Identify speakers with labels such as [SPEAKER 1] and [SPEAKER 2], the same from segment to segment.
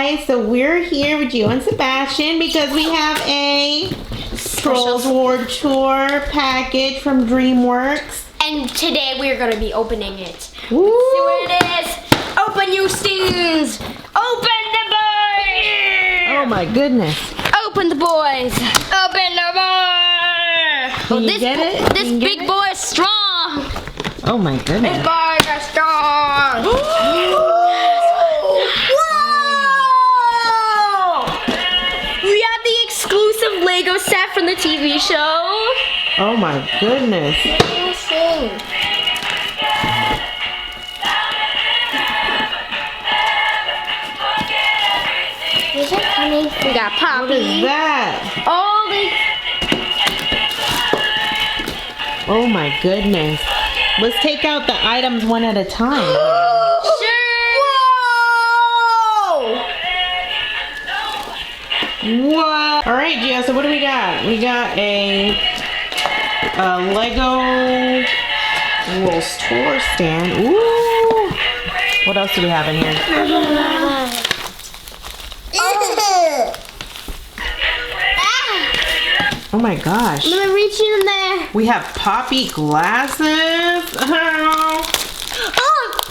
[SPEAKER 1] guys, so we're here with Gio and Sebastian because we have a Trolls World Tour package from DreamWorks.
[SPEAKER 2] And today we're going to be opening it.
[SPEAKER 1] Woo.
[SPEAKER 2] Let's see what it is. Open your stings. Open the boys.
[SPEAKER 1] Oh my goodness.
[SPEAKER 2] Open the boys. Open the boys.
[SPEAKER 1] Can you get it?
[SPEAKER 2] This
[SPEAKER 1] Can you get
[SPEAKER 2] big
[SPEAKER 1] it?
[SPEAKER 2] boy is strong.
[SPEAKER 1] Oh my
[SPEAKER 2] This
[SPEAKER 1] goodness.
[SPEAKER 2] boys are strong.
[SPEAKER 1] Whoa!
[SPEAKER 2] We have the exclusive Lego set from the TV show.
[SPEAKER 1] Oh my goodness.
[SPEAKER 2] Where's it coming? We got Poppy.
[SPEAKER 1] What is that?
[SPEAKER 2] All the
[SPEAKER 1] Oh my goodness. Let's take out the items one at a time.
[SPEAKER 2] Sure.
[SPEAKER 1] What? All right, Gio, so what do we got? We got a Lego little tour stand. Ooh. What else do we have in here? Oh my gosh.
[SPEAKER 2] I'm gonna reach in there.
[SPEAKER 1] We have Poppy glasses.
[SPEAKER 2] Oh,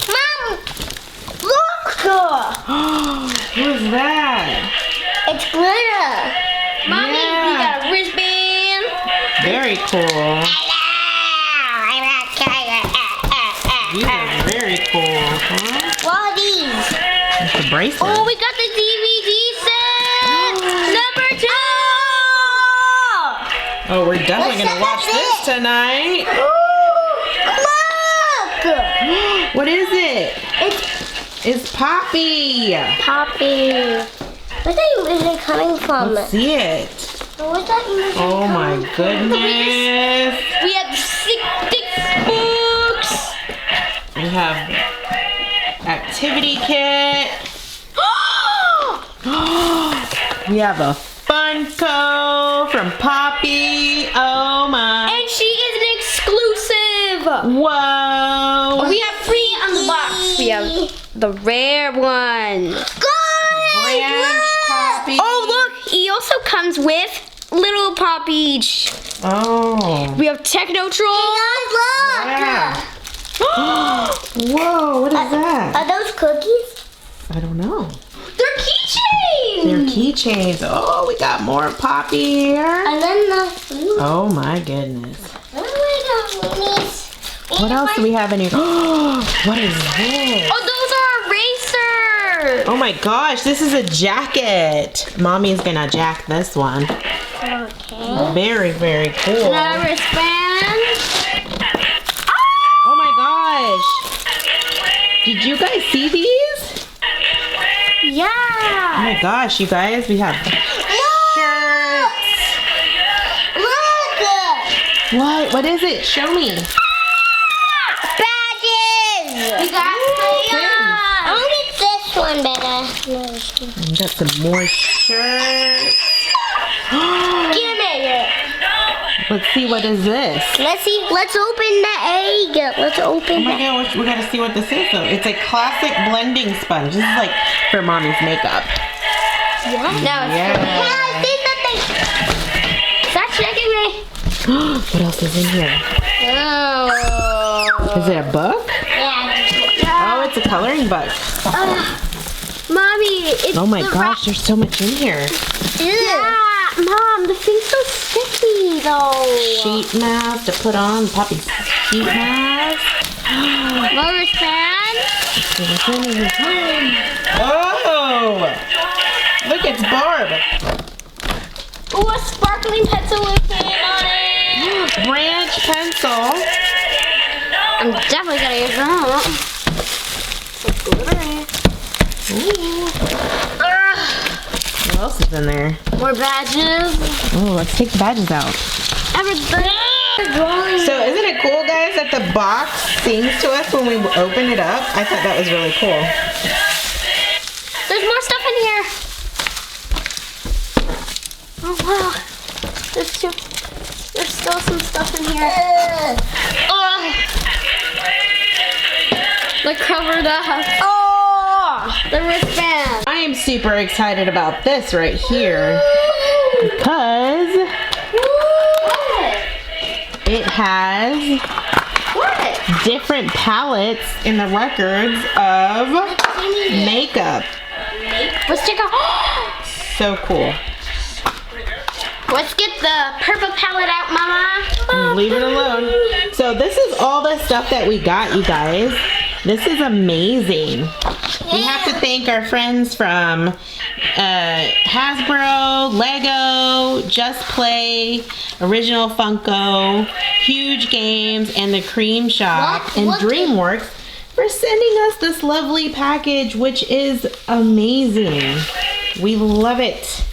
[SPEAKER 2] Mom! Look!
[SPEAKER 1] What is that?
[SPEAKER 2] It's glitter. Mommy, we
[SPEAKER 1] Yeah.
[SPEAKER 2] got a wristband.
[SPEAKER 1] Very cool. These are very cool. Huh?
[SPEAKER 2] What are these?
[SPEAKER 1] It's a bracelet.
[SPEAKER 2] Oh, we got the DVD set. Number 2.
[SPEAKER 1] Oh, we're definitely gonna watch this tonight.
[SPEAKER 2] Look!
[SPEAKER 1] What is it?
[SPEAKER 2] It's
[SPEAKER 1] It's Poppy.
[SPEAKER 2] Poppy. Where's that usually coming from?
[SPEAKER 1] Let's see it.
[SPEAKER 2] Where's that usually
[SPEAKER 1] Oh my goodness.
[SPEAKER 2] We have 6 books.
[SPEAKER 1] We have activity kit. We have a Funko from Poppy. Oh my.
[SPEAKER 2] And she is an exclusive.
[SPEAKER 1] Whoa.
[SPEAKER 2] We have 3 on the box. We have the rare one.
[SPEAKER 1] Branch Poppy.
[SPEAKER 2] Oh, look. He also comes with little Poppy.
[SPEAKER 1] Oh.
[SPEAKER 2] We have Techno Troll.
[SPEAKER 1] Yeah. Whoa, what is that?
[SPEAKER 2] Are those cookies?
[SPEAKER 1] I don't know.
[SPEAKER 2] They're keychains.
[SPEAKER 1] They're keychains. Oh, we got more Poppy here.
[SPEAKER 2] And then the food.
[SPEAKER 1] Oh my goodness. What
[SPEAKER 2] What
[SPEAKER 1] else do we have in here? What is this?
[SPEAKER 2] Oh, those are erasers.
[SPEAKER 1] Oh my gosh, this is a jacket. Mommy's gonna jack this one.
[SPEAKER 2] Okay.
[SPEAKER 1] Very, very cool.
[SPEAKER 2] The wristband.
[SPEAKER 1] Oh my gosh. Did you guys see these?
[SPEAKER 2] Yeah.
[SPEAKER 1] Oh my gosh, you guys, we have shirts.
[SPEAKER 2] Look.
[SPEAKER 1] What? What is it? Show me.
[SPEAKER 2] Badges. We got
[SPEAKER 1] pins.
[SPEAKER 2] I'll get this one better.
[SPEAKER 1] We got some more shirts.
[SPEAKER 2] Give me it.
[SPEAKER 1] Let's see, what is this?
[SPEAKER 2] Let's see. Let's open the egg. Let's
[SPEAKER 1] Oh
[SPEAKER 2] open
[SPEAKER 1] my gosh, we gotta see what this is though. It's a classic blending sponge. This is like for mommy's makeup.
[SPEAKER 2] Yeah. No, it's
[SPEAKER 1] Yeah.
[SPEAKER 2] I see something. Stop checking me.
[SPEAKER 1] What else is in here?
[SPEAKER 2] Oh.
[SPEAKER 1] Is it a book?
[SPEAKER 2] Yeah.
[SPEAKER 1] Oh, it's a coloring book.
[SPEAKER 2] Mommy, it's
[SPEAKER 1] Oh my
[SPEAKER 2] the
[SPEAKER 1] gosh, there's so much in here.
[SPEAKER 2] Yeah. Mom, the thing's so sticky though.
[SPEAKER 1] Sheet mask to put on, Poppy's sheet mask.
[SPEAKER 2] Rubber band.
[SPEAKER 1] Oh! Look, it's Barb.
[SPEAKER 2] Ooh, a sparkling pencil with paint on it.
[SPEAKER 1] Branch pencil.
[SPEAKER 2] I'm definitely gonna use that.
[SPEAKER 1] What else is in there?
[SPEAKER 2] More badges.
[SPEAKER 1] Oh, let's take the badges out.
[SPEAKER 2] Everything.
[SPEAKER 1] So isn't it cool, guys, that the box sings to us when we open it up? I thought that was really cool.
[SPEAKER 2] There's more stuff in here. Oh wow. There's still some stuff in here. They're covered up. Oh, the wristband.
[SPEAKER 1] I am I'm super excited about this right here because it has
[SPEAKER 2] What?
[SPEAKER 1] different palettes in the records of makeup.
[SPEAKER 2] Let's take a.
[SPEAKER 1] So cool.
[SPEAKER 2] Let's get the purple palette out, Mama.
[SPEAKER 1] Leave it alone. So this is all the stuff that we got, you guys. This is amazing. We have to thank our friends from Hasbro, Lego, Just Play, Original Funko, Huge Games, and the Cream Shop
[SPEAKER 2] Look,
[SPEAKER 1] and
[SPEAKER 2] look.
[SPEAKER 1] DreamWorks for sending us this lovely package, which is amazing. We love it.